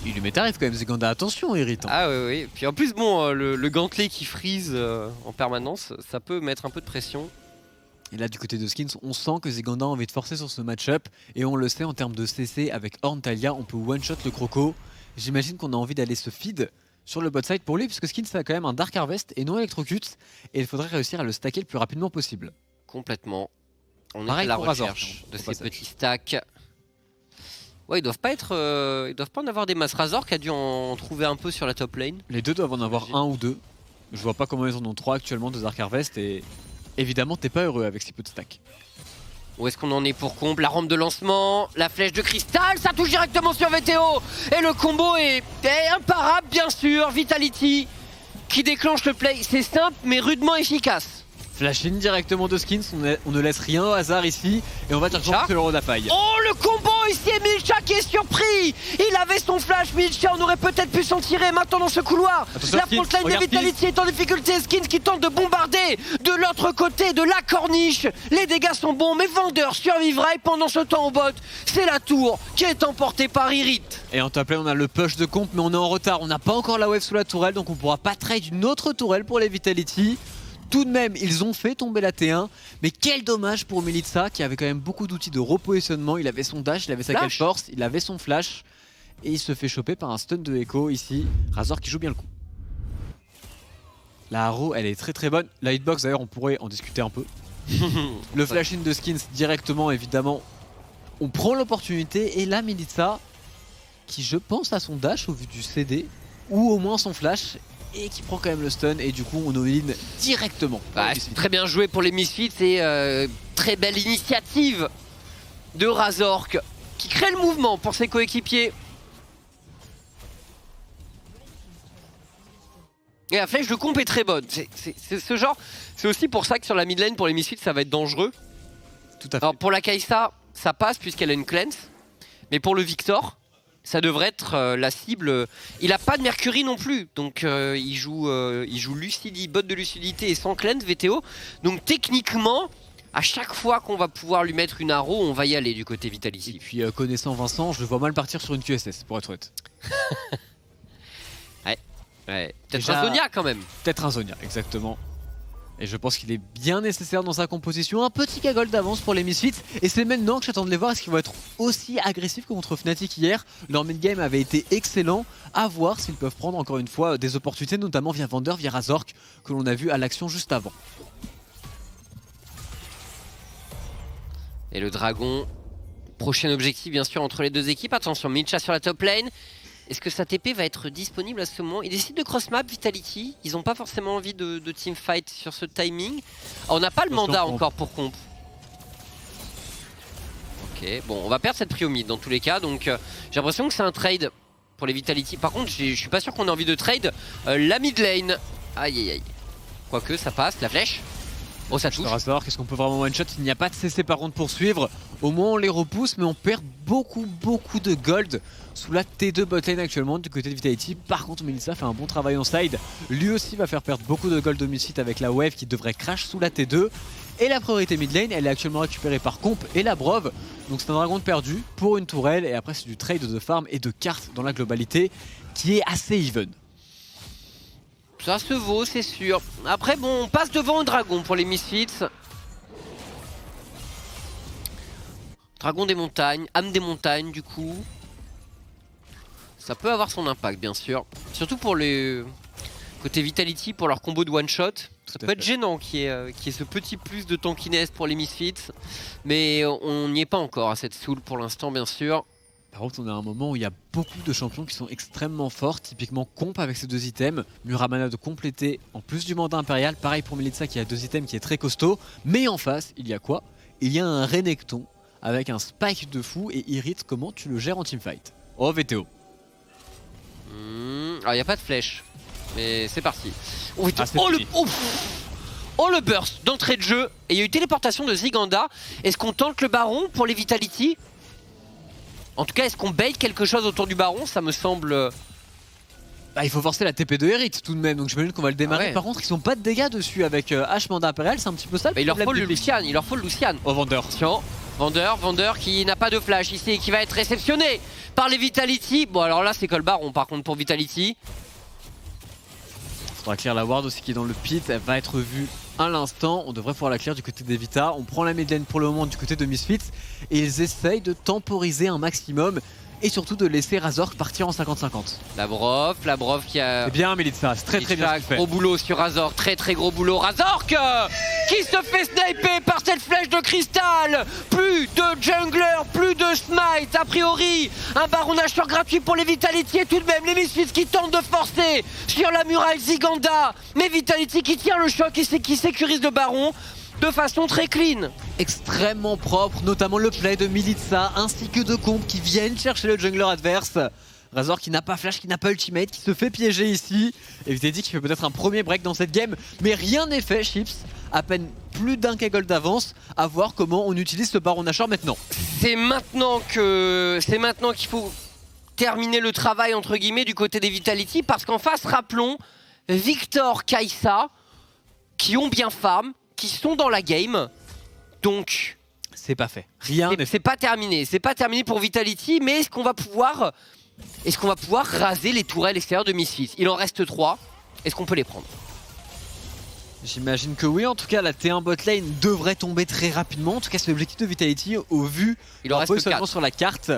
Il lui met tarif quand même Ziganda, attention irritant. Ah oui. Puis en plus bon le gantelet qui freeze en permanence, ça peut mettre un peu de pression. Et là du côté de Skins, on sent que Ziganda a envie de forcer sur ce match-up. Et on le sait en termes de CC avec Horn Talia, on peut one-shot le Croco. J'imagine qu'on a envie d'aller se feed sur le bot side pour lui, puisque Skins a quand même un Dark Harvest et non Electrocute. Et il faudrait réussir à le stacker le plus rapidement possible. Complètement. On est Pareil à la pour recherche Razork, de ces petits stacks. Ouais, ils doivent pas en avoir des masses. Razork a dû en trouver un peu sur la top lane. Les deux doivent en avoir un ou deux. Je vois pas comment ils en ont trois actuellement de Dark Harvest et évidemment t'es pas heureux avec si peu de stacks. Où est-ce qu'on en est pour Comp? La rampe de lancement, la flèche de cristal, ça touche directement sur VTO. Et le combo est imparable bien sûr. Vitality qui déclenche le play. C'est simple mais rudement efficace. Flash in directement de Skins, on ne laisse rien au hasard ici et on va directement faire l'euro de la faille. Oh le combo ici et Milcha qui est surpris. Il avait son flash Milcha, on aurait peut-être pu s'en tirer maintenant dans ce couloir. Attention, la frontline de Vitality est en difficulté, Skins qui tente de bombarder de l'autre côté de la corniche. Les dégâts sont bons mais Vander survivra et pendant ce temps au bot, c'est la tour qui est emportée par Irit. Et en top lane on a le push de Comp mais on est en retard, on n'a pas encore la wave sous la tourelle donc on pourra pas trade une autre tourelle pour les Vitality. Tout de même, ils ont fait tomber la T1, mais quel dommage pour Milica qui avait quand même beaucoup d'outils de repositionnement. Il avait son dash, il avait sa catch force, il avait son flash et il se fait choper par un stun de Echo ici. Razor qui joue bien le coup. La Harrow, elle est très bonne. La hitbox d'ailleurs, on pourrait en discuter un peu. Le flash in de Skins directement, évidemment. On prend l'opportunité et là, Milica qui je pense a son dash au vu du CD ou au moins son flash. Et qui prend quand même le stun et du coup on all-in directement. Très bien joué pour les Misfits et très belle initiative de Razork qui crée le mouvement pour ses coéquipiers. Et la flèche de Comp est très bonne. C'est ce genre. C'est aussi pour ça que sur la mid lane pour les Misfits ça va être dangereux. Tout à fait. Alors pour la Kai'Sa ça passe puisqu'elle a une cleanse. Mais pour le Victor, ça devrait être la cible. Il a pas de Mercury non plus, donc il joue Lucidi, bot de lucidité et sans cleanse VTO. Donc techniquement, à chaque fois qu'on va pouvoir lui mettre une arrow, on va y aller du côté Vitality. Et puis connaissant Vincent, je le vois mal partir sur une QSS pour être honnête. Ouais. Peut-être un Zonia quand même. Peut-être un Zonia, exactement. Et je pense qu'il est bien nécessaire dans sa composition. Un petit cagole d'avance pour les Misfits. Et c'est maintenant que j'attends de les voir. Est-ce qu'ils vont être aussi agressifs que contre Fnatic hier? Leur mid-game avait été excellent. À voir s'ils peuvent prendre encore une fois des opportunités, notamment via Vander, via Razork, que l'on a vu à l'action juste avant. Et le dragon. Prochain objectif bien sûr entre les deux équipes. Attention, Milcha sur la top lane. Est-ce que sa TP va être disponible à ce moment? Ils décident de cross-map Vitality. Ils n'ont pas forcément envie de teamfight sur ce timing. On n'a pas le mandat encore pour Comp. Ok, bon, on va perdre cette prio mid dans tous les cas. Donc j'ai l'impression que c'est un trade pour les Vitality. Par contre, je suis pas sûr qu'on ait envie de trade la mid lane. Aïe aïe aïe. Quoique ça passe, la flèche. Oh, ça touche. Razor, qu'est-ce qu'on peut vraiment one-shot? Il n'y a pas de CC par contre pour suivre. Au moins on les repousse, mais on perd beaucoup de gold sous la T2 botlane actuellement du côté de Vitality. Par contre, Melissa fait un bon travail en side. Lui aussi va faire perdre beaucoup de gold au mid-site avec la wave qui devrait crash sous la T2. Et la priorité mid lane, elle est actuellement récupérée par Comp et la Brove. Donc c'est un dragon de perdu pour une tourelle. Et après, c'est du trade de farm et de cartes dans la globalité qui est assez even. Ça se vaut, c'est sûr. Après, bon, on passe devant un dragon pour les Misfits. Dragon des montagnes, âme des montagnes, du coup. Ça peut avoir son impact, bien sûr. Surtout pour les côté Vitality, pour leur combo de one-shot. Ça peut être gênant qu'il y ait ce petit plus de tankiness pour les Misfits. Mais on n'y est pas encore à cette soul pour l'instant, bien sûr. Par contre, on a un moment où il y a beaucoup de champions qui sont extrêmement forts, typiquement Comp avec ses 2 items, Muramana de compléter en plus du mandat impérial, pareil pour Melissa qui a 2 items qui est très costaud, mais en face, il y a quoi? Il y a un Renekton avec un spike de fou et Irrit, comment tu le gères en teamfight? Oh VTO. Alors il n'y a pas de flèche, mais c'est parti. Oh, le burst d'entrée de jeu, et il y a eu téléportation de Ziganda. Est-ce qu'on tente le baron pour les Vitality? En tout cas, est-ce qu'on bait quelque chose autour du baron? Ça me semble... Bah, il faut forcer la TP de Herrit tout de même, donc j'imagine qu'on va le démarrer. Par contre, ils ont pas de dégâts dessus avec H mandat impérial, c'est un petit peu ça. Il leur faut le Lucian, il leur faut le Lucian. Oh, Vendeur. Vendeur qui n'a pas de flash ici et qui va être réceptionné par les Vitality. Bon, alors là, c'est que le baron par contre pour Vitality. Faudra clear la ward aussi qui est dans le pit, elle va être vue à l'instant. On devrait pouvoir la clear du côté des Vita. On prend la mid lane pour le moment du côté de Misfits et ils essayent de temporiser un maximum et surtout de laisser Razork partir en 50-50. La Brove qui a... C'est bien Melissa, c'est très bien fait. Gros boulot sur Razork, très gros boulot. Razork qui se fait sniper par cette flèche de cristal. Plus de jungler, plus de smite. A priori, un baron nasheur gratuit pour les Vitality et tout de même les Misfits qui tentent de forcer sur la muraille Ziganda. Mais Vitality qui tient le choc et qui sécurise le baron de façon très clean. Extrêmement propre, notamment le play de Melissa ainsi que de Comp qui viennent chercher le jungler adverse. Razor qui n'a pas flash, qui n'a pas ultimate, qui se fait piéger ici. Et vous avez dit qu'il fait peut-être un premier break dans cette game, mais rien n'est fait, Chips. À peine plus d'un K-Gold d'avance, à voir comment on utilise ce baron nashor maintenant. C'est maintenant qu'il faut terminer le travail entre guillemets du côté des Vitality, parce qu'en face, rappelons, Victor, Kai'Sa, qui ont bien farm, qui sont dans la game, donc c'est pas fait. Rien. C'est pas terminé. C'est pas terminé pour Vitality, mais est-ce qu'on va pouvoir raser les tourelles extérieures de Misfits? Il en reste 3. Est-ce qu'on peut les prendre? J'imagine que oui. En tout cas, la T1 botlane devrait tomber très rapidement. En tout cas, c'est l'objectif de Vitality au vu. Il en reste 4 sur la carte.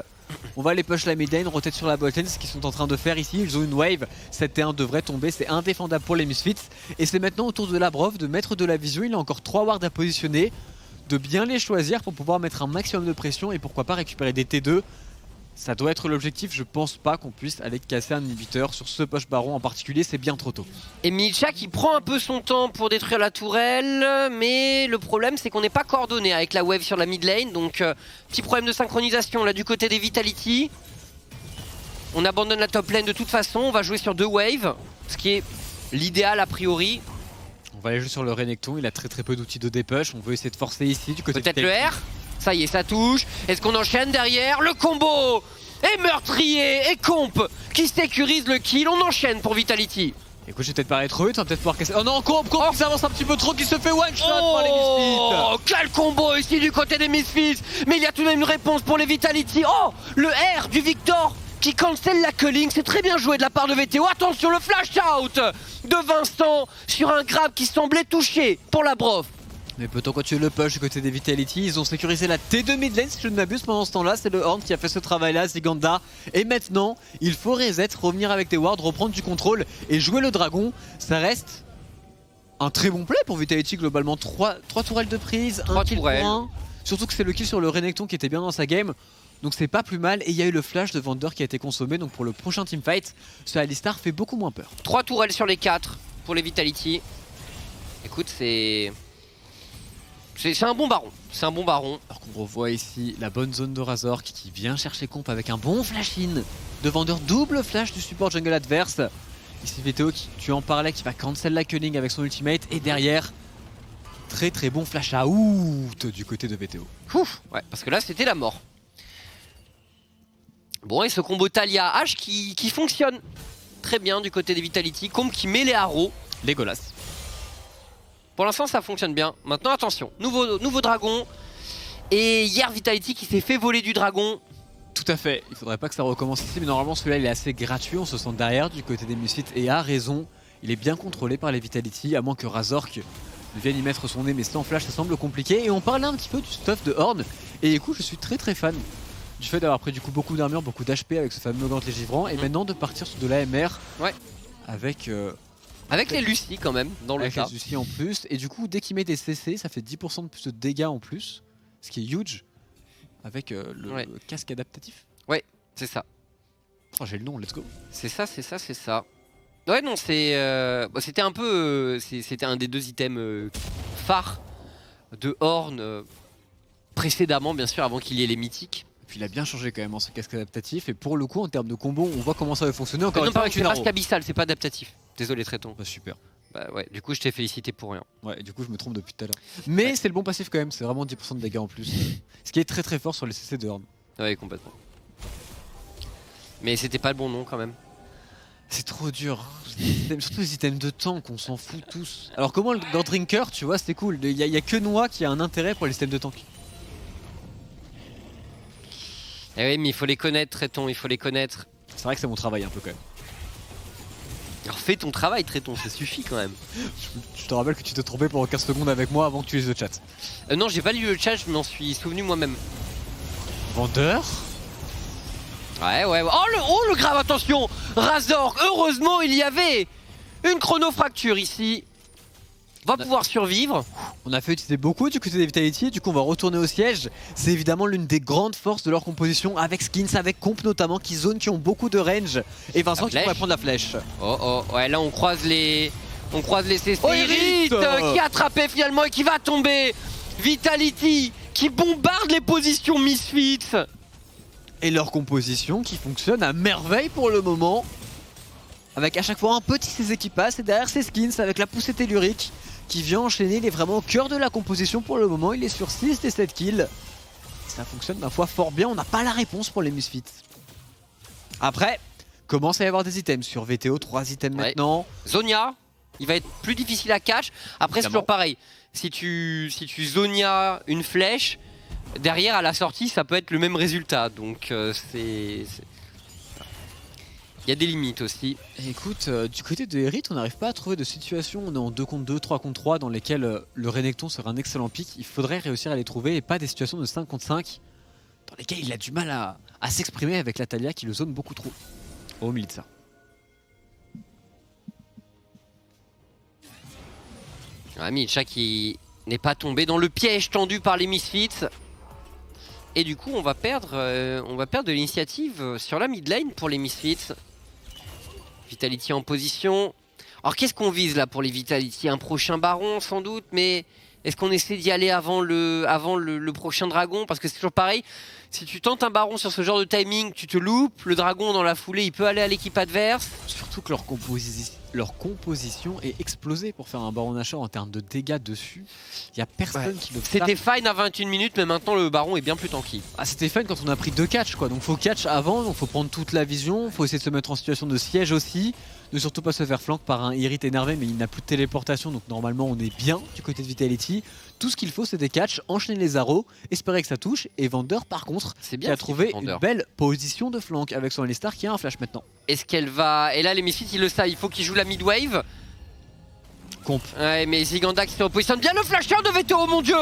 On va les push la mid lane, rotate sur la botlane, c'est ce qu'ils sont en train de faire ici. Ils ont une wave, cette T1 devrait tomber, c'est indéfendable pour les Misfits. Et c'est maintenant au tour de la Brove de mettre de la vision. Il a encore 3 wards à positionner, de bien les choisir pour pouvoir mettre un maximum de pression et pourquoi pas récupérer des T2. Ça doit être l'objectif, je pense pas qu'on puisse aller casser un inhibiteur sur ce push baron en particulier, c'est bien trop tôt. Et Milcha qui prend un peu son temps pour détruire la tourelle, mais le problème c'est qu'on n'est pas coordonné avec la wave sur la mid lane, donc petit problème de synchronisation là du côté des Vitality. On abandonne la top lane de toute façon, on va jouer sur 2 waves, ce qui est l'idéal a priori. On va aller jouer sur le Renekton, il a très peu d'outils de dépush, on veut essayer de forcer ici du côté de peut-être le R. Ça y est, ça touche. Est-ce qu'on enchaîne derrière? Le combo est meurtrier et Comp qui sécurise le kill. On enchaîne pour Vitality. Écoute, je vais peut-être pas trop vite, on va peut-être pouvoir casser. Oh non, Comp qui s'avance un petit peu trop, qui se fait one shot par les Misfits. Oh, quel combo ici du côté des Misfits. Mais il y a tout de même une réponse pour les Vitality. Oh, le R du Victor qui cancelle la culling. C'est très bien joué de la part de VTO. Attention, le flash out de Vincent sur un grab qui semblait touché pour la Brove. Mais peut-on continuer le push du côté des Vitality? Ils ont sécurisé la T2 mid lane si je ne m'abuse pendant ce temps-là. C'est le Horn qui a fait ce travail-là, Ziganda. Et maintenant, il faut reset, revenir avec des wards, reprendre du contrôle et jouer le dragon. Ça reste un très bon play pour Vitality globalement. 3 tourelles de prise, 1 kill point. Surtout que c'est le kill sur le Renekton qui était bien dans sa game. Donc c'est pas plus mal. Et il y a eu le flash de Vendeur qui a été consommé. Donc pour le prochain teamfight, ce Alistar fait beaucoup moins peur. 3 tourelles sur les 4 pour les Vitality. Écoute, c'est un bon baron, c'est un bon baron. Alors qu'on revoit ici la bonne zone de Razork qui vient chercher Comp avec un bon flash-in de Vendeur, double flash du support jungle adverse. Ici VTO, tu en parlais, qui va cancel la culling avec son ultimate. Et derrière, Très très bon flash out du côté de VTO. Ouf, ouais, parce que là c'était la mort. Bon, et ce combo Talia H qui fonctionne très bien du côté des Vitality. Combe qui met les arrows. Legolas. Pour l'instant ça fonctionne bien. Maintenant attention, nouveau dragon. Et hier Vitality qui s'est fait voler du dragon. Tout à fait, il faudrait pas que ça recommence ici, mais normalement celui-là il est assez gratuit, on se sent derrière du côté des Misfits et a raison. Il est bien contrôlé par les Vitality, à moins que Razork vienne y mettre son nez, mais sans flash ça semble compliqué. Et on parlait un petit peu du stuff de Horn, et du coup je suis très fan du fait d'avoir pris du coup beaucoup d'armure, beaucoup d'HP avec ce fameux gantelet givrant, et maintenant de partir sur de l'AMR avec... Avec les Lucie quand même, dans le avec cas. les Lucie en plus, et du coup dès qu'il met des CC, ça fait 10% de plus de dégâts en plus, ce qui est huge, avec le casque adaptatif. Ouais, c'est ça. Oh, j'ai le nom, let's go. C'est ça. Ouais, non, c'était un peu... c'était un des 2 items phares de Horn précédemment, bien sûr, avant qu'il y ait les mythiques. Et puis il a bien changé quand même en ce casque adaptatif, et pour le coup, en termes de combo, on voit comment ça va fonctionner encore Non, une fois avec c'est une pas arrow. abyssal, c'est pas adaptatif. Désolé, Tréton. Bah, super. Bah ouais, du coup, je t'ai félicité pour rien. Ouais, du coup, je me trompe depuis tout à l'heure. Mais c'est le bon passif quand même, c'est vraiment 10% de dégâts en plus. Ce qui est très fort sur les CC de Horn. Ouais, complètement. Mais c'était pas le bon nom quand même. C'est trop dur. Surtout les items de tank, on s'en fout tous. Alors comment le Gordrinker, tu vois, c'était cool. Il y a que Noix qui a un intérêt pour les items de tank. Eh oui, mais il faut les connaître, Tréton, il faut les connaître. C'est vrai que c'est mon travail un peu quand même. Alors fais ton travail, Tréton, ça suffit quand même. Je te rappelle que tu t'es trompé pendant 15 secondes avec moi avant que tu lises le chat. Non, j'ai pas lu le chat, je m'en suis souvenu moi-même. Vendeur. Ouais. Oh le grave, attention, Razork, heureusement il y avait une chronofracture ici. Va pouvoir survivre. On a fait utiliser beaucoup du côté des Vitality, du coup on va retourner au siège. C'est évidemment l'une des grandes forces de leur composition, avec Skins, avec Comp notamment, qui ont beaucoup de range. Et Vincent qui pourrait prendre la flèche. Oh, ouais, là on croise les CC. Oh, Irit qui a attrapé finalement et qui va tomber. Vitality qui bombarde les positions Misfits. Et leur composition qui fonctionne à merveille pour le moment. Avec à chaque fois un petit CC qui passe, et derrière c'est Skins avec la poussée tellurique qui vient enchaîner. Il est vraiment au cœur de la composition pour le moment, il est sur 6 des 7 kills. Ça fonctionne ma foi fort bien, on n'a pas la réponse pour les Misfits. Après, commence à y avoir des items sur VTO, 3 items maintenant. Zonia, il va être plus difficile à catch. Après c'est toujours pareil, si tu Zonia une flèche, derrière à la sortie ça peut être le même résultat. Donc c'est... Il y a des limites aussi. Écoute, du côté de Herit, on n'arrive pas à trouver de situation. On est en 2 contre 2, 3 contre 3 dans lesquelles le Renekton serait un excellent pick. Il faudrait réussir à les trouver et pas des situations de 5 contre 5 dans lesquelles il a du mal à s'exprimer avec la Talia qui le zone beaucoup trop. Au milieu de ça. Milcha qui n'est pas tombé dans le piège tendu par les Misfits. Et du coup on va perdre de l'initiative sur la mid lane pour les Misfits. Vitality en position. Alors qu'est-ce qu'on vise là pour les Vitality? Un prochain baron sans doute, mais est-ce qu'on essaie d'y aller avant le prochain dragon? Parce que c'est toujours pareil, si tu tentes un baron sur ce genre de timing, tu te loupes, le dragon dans la foulée il peut aller à l'équipe adverse. Surtout que leur composition est explosée pour faire un baron Nashor en termes de dégâts dessus. Il n'y a personne qui le fait. C'était fine à 21 minutes, mais maintenant le baron est bien plus tanky. Ah, c'était fine quand on a pris 2 catch quoi, donc faut catch avant, donc faut prendre toute la vision, faut essayer de se mettre en situation de siège aussi, ne surtout pas se faire flank par un Irit énervé, mais il n'a plus de téléportation, donc normalement on est bien du côté de Vitality. Tout ce qu'il faut c'est des catch, enchaîner les arrows, espérer que ça touche, et Vander par contre qui a trouvé une belle position de flank avec son Alistar qui a un flash maintenant. Est-ce qu'elle va... Et là les Misfits ils le savent, il faut qu'ils jouent la mid-wave. Comp. Ouais, mais Ziganda qui se repositionne bien, le flasher de VTO, mon dieu.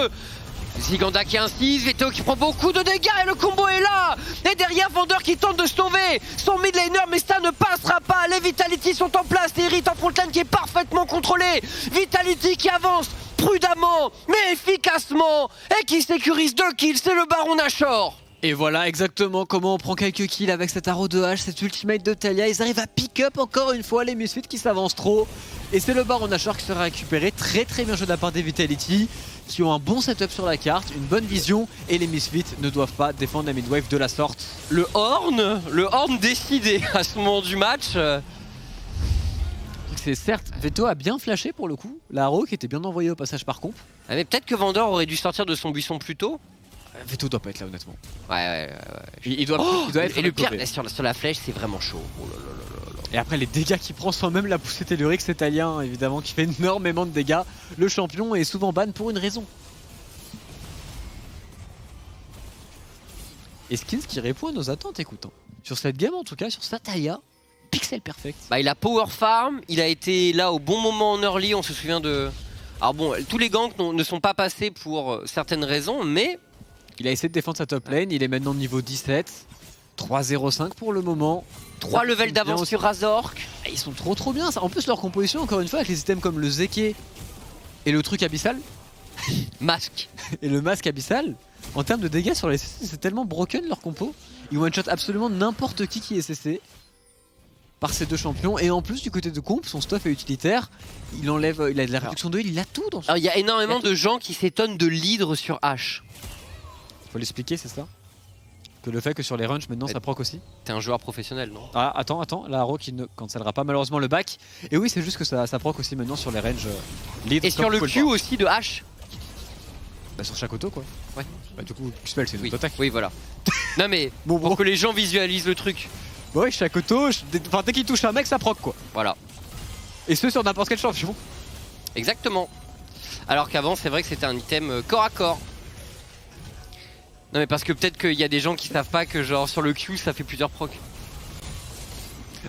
Ziganda qui insiste, VTO qui prend beaucoup de dégâts et le combo est là. Et derrière Vander qui tente de sauver son mid laner, mais ça ne passera pas. Les Vitality sont en place, Irit en frontline qui est parfaitement contrôlé. Vitality qui avance prudemment mais efficacement et qui sécurise 2 kills, c'est le baron Nashor. Et voilà exactement comment on prend quelques kills avec cet arrow de hache, cet ultimate de Talia. Ils arrivent à pick up encore une fois les Misfits qui s'avancent trop. Et c'est le baron Nashor qui sera récupéré. Très bien joué de la part des Vitality qui ont un bon setup sur la carte, une bonne vision. Et les Misfits ne doivent pas défendre la midwave de la sorte. Le Horn décidé à ce moment du match. C'est certes, Veto a bien flashé pour le coup. L'arrow qui était bien envoyé au passage par Comp. Ah, mais peut-être que Vander aurait dû sortir de son buisson plus tôt. Veto doit pas être là honnêtement. Ouais. Il doit être et le pire, Kobe. sur la flèche, c'est vraiment chaud. Oh là là là là. Et après les dégâts qu'il prend sans même la poussée tellurique, c'est Talien évidemment qui fait énormément de dégâts. Le champion est souvent ban pour une raison. Et Skins qui répond à nos attentes, écoute. Sur cette game en tout cas, sur Sataya, pixel perfect. Bah, il a power farm, il a été là au bon moment en early, on se souvient de... Alors bon, tous les ganks ne sont pas passés pour certaines raisons, mais... Il a essayé de défendre sa top lane, il est maintenant niveau 17. 3-0-5 pour le moment. 3 levels d'avance sur Razork. Ils sont trop bien ça. En plus leur composition encore une fois avec les items comme le Zeke et le truc abyssal. Masque. Et le masque abyssal. En termes de dégâts sur les CC, c'est tellement broken leur compo. Ils one-shot absolument n'importe qui est CC par ces deux champions. Et en plus du côté de comp, son stuff est utilitaire. Il a de la réduction de heal, il a tout dans son... Alors il y a énormément de gens qui s'étonnent de l'hydre sur H. Faut l'expliquer, c'est ça? Que le fait que sur les runch maintenant ça proc aussi. T'es un joueur professionnel, non? Ah attends, la Haro qui ne cancellera pas malheureusement le back. Et oui, c'est juste que ça proc aussi maintenant sur les ranges lead. Et sur le Q aussi de H. Bah sur chaque auto quoi. Ouais. Bah du coup, Q-spell c'est une auto-attaque. Oui voilà. Non mais bon, pour que les gens visualisent le truc. Bah ouais, chaque auto, dès qu'il touche un mec ça proc quoi. Voilà. Et ce sur n'importe quel champion. Exactement. Alors qu'avant c'est vrai que c'était un item corps à corps. Non mais parce que peut-être qu'il y a des gens qui savent pas que genre sur le Q ça fait plusieurs procs.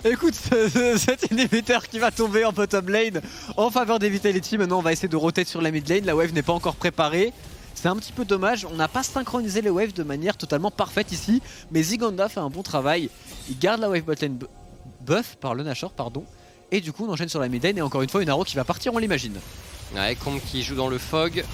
Écoute, cet inhibiteur qui va tomber en bottom lane en faveur des Vitality. Maintenant on va essayer de rotate sur la mid lane, la wave n'est pas encore préparée. C'est un petit peu dommage, on n'a pas synchronisé les waves de manière totalement parfaite ici. Mais Ziganda fait un bon travail, il garde la wave bot lane buff par le Nashor, pardon. Et du coup on enchaîne sur la mid lane et encore une fois une arrow qui va partir, on l'imagine. Ouais, Combe qui joue dans le fog.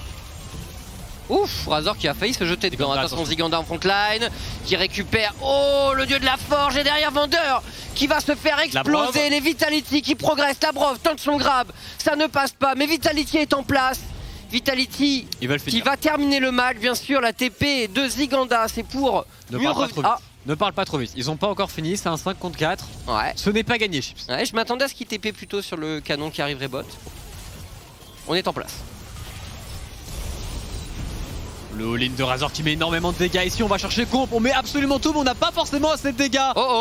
Ouf, Razor qui a failli se jeter dedans. Attention, Ziganda en frontline, qui récupère. Oh, le dieu de la forge est derrière Vander, qui va se faire exploser. Les Vitality qui progressent. La Brove tente son grab, ça ne passe pas, mais Vitality est en place. Vitality qui va terminer le match, bien sûr. La TP de Ziganda, c'est pour Ne parle pas trop vite, ils ont pas encore fini, c'est un 5 contre 4. Ouais. Ce n'est pas gagné, Chips. Ouais, je m'attendais à ce qu'il TP plutôt sur le canon qui arriverait bot. On est en place. Le all-in de Razor qui met énormément de dégâts. Ici on va chercher comp, on met absolument tout mais on n'a pas forcément assez de dégâts.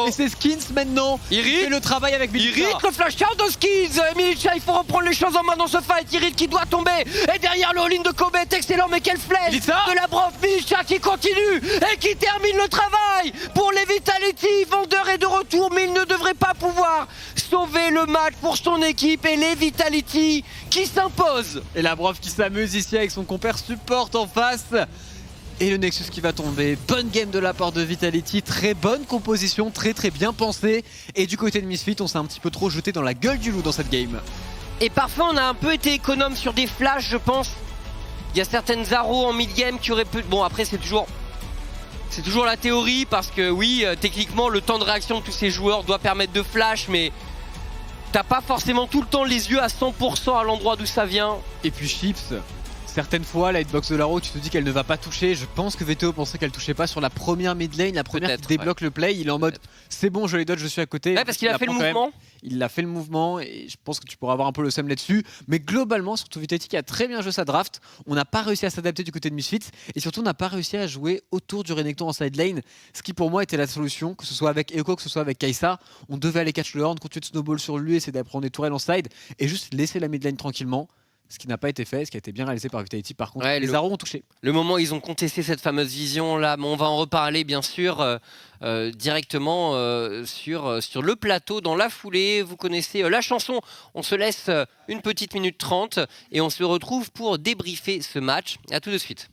Et c'est Skins maintenant qui fait le travail avec Milicha. Irit, le flash out de Skins. Milicha, il faut reprendre les choses en main dans ce fight. Irit qui doit tomber. Et derrière le all-in de Kobe est excellent, mais quelle flèche de la Brove. Milicha qui continue et qui termine le travail pour les Vitality. Vander est de retour mais il ne devrait pas pouvoir sauver le match pour son équipe et les Vitality qui s'imposent. Et la Brove qui s'amuse ici avec son compère support en face. Et le Nexus qui va tomber. Bonne game de la part de Vitality, très bonne composition, très bien pensée. Et du côté de Misfit, on s'est un petit peu trop jeté dans la gueule du loup dans cette game. Et parfois on a un peu été économe sur des flashs, je pense. Il y a certaines arrows en mid-game qui auraient pu... Bon après c'est toujours la théorie parce que oui, techniquement le temps de réaction de tous ces joueurs doit permettre de flash, mais t'as pas forcément tout le temps les yeux à 100% à l'endroit d'où ça vient. Et puis Chips, certaines fois la hitbox de l'Arrow tu te dis qu'elle ne va pas toucher. Je pense que VTO pensait qu'elle touchait pas sur la première mid lane, la première qui débloque le play. Il est en mode c'est bon, je les dodge, je suis à côté. Ouais, parce qu'il a fait le mouvement. Il a fait le mouvement et je pense que tu pourras avoir un peu le seum là-dessus. Mais globalement, surtout Vitality qui a très bien joué sa draft, on n'a pas réussi à s'adapter du côté de Misfits et surtout on n'a pas réussi à jouer autour du Renekton en side lane, ce qui pour moi était la solution, que ce soit avec Echo, que ce soit avec Kai'Sa. On devait aller catch le horn, continuer de snowball sur lui, essayer d'apprendre des tourelles en side et juste laisser la mid lane tranquillement. Ce qui n'a pas été fait, ce qui a été bien réalisé par Vitality. Par contre, les arrows ont touché. Le moment où ils ont contesté cette fameuse vision là, mais on va en reparler bien sûr directement sur le plateau dans la foulée. Vous connaissez la chanson, on se laisse une petite minute 30 et on se retrouve pour débriefer ce match. A tout de suite.